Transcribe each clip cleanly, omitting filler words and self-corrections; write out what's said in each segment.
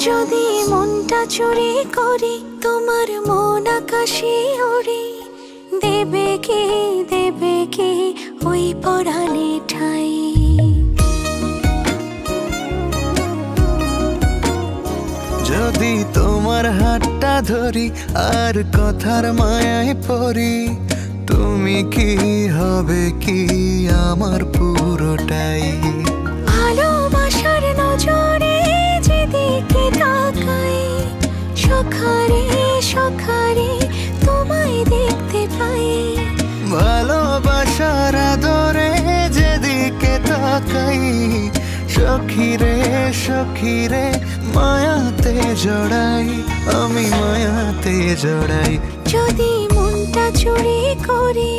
যদি মনটা চুরি করি তোমার মন আকাশে ওড়ে, দেবে কি ওই পরাণে ঠাই। যদি তোমার হাতটা ধরি আর কথার মায়ায় পড়ি, তুমি কি হবে কি আমার পুরোটাই। ভালোবাসার নজরে যেদিকে তাকাই, সখারে সখারে তোমায় দেখতে পাই। ভালোবাসার আদরে যেদিকে তাকাই, সখিরে সখিরে মায়াতে জড়াই, আমি মায়াতে জড়াই। যদি মনটা চুরি করি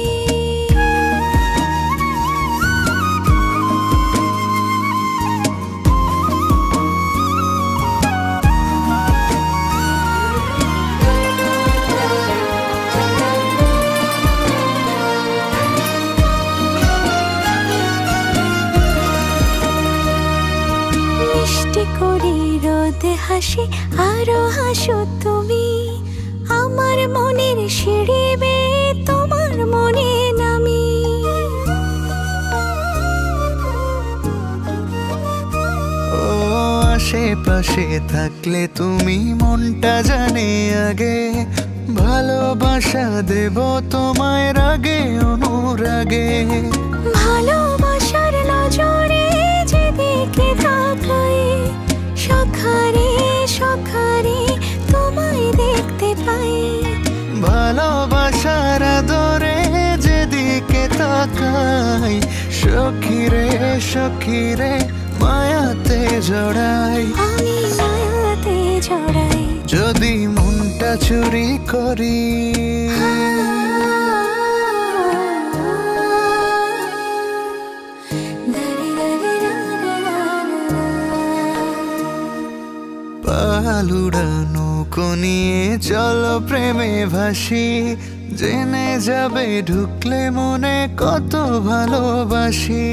মিষ্টি করি রোদে হাসি আরো হাসো তুমি, আমার মনের সিঁড়ি বেয়ে তোমার মনে নামি। ও আশেপাশে থাকলে তুমি মনটা জানে আগে, ভালোবাসা দেব তোমায় রাগে অনুরাগে। ভালোবাসার নজরে যেদিকে তাকাই, সখারে সখারে তোমায় দেখতে পাই। ভালোবাসার আদরে যেদিকে তাকাই, সখিরে সখিরে মায়াতে জড়াই, আমি মায়াতে জড়াই। যদি মনটা চুরি করি। পালুড়ানো নিয়ে চলো প্রেমে ভাসি, জেনে যাবে ঢুকলে মনে কত ভালোবাসি।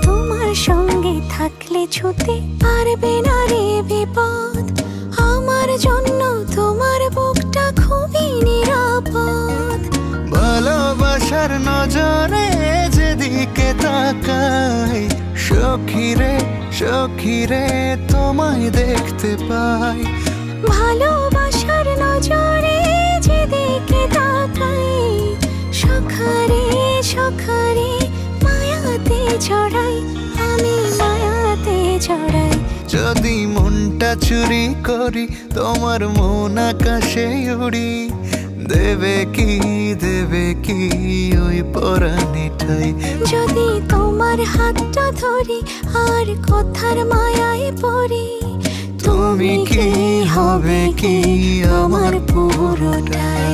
তোমার সঙ্গে থাকলে ছুতে পারবে না রে বিপদ, আমার জন্য তোমার বুকটা খুবই নিরাপদ। ভালোবাসার নজরে যেদিকে তাকাই, সখিরে সখিরে তোমায় দেখতে পাই। ভালোবাসার নজরে যেদিকে তাকাই, সখারে সখারে মায়াতে জড়াই, আমি মায়াতে জড়াই। যদি মনটা চুরি করি তোমার মন আকাশে উড়ি, দেবে কি ওই পরাণে ঠাই। যদি তোমার হাতটা ধরি আর কথার মায়ায় পড়ি, তুমি কি হবে কি আমার পুরোটাই।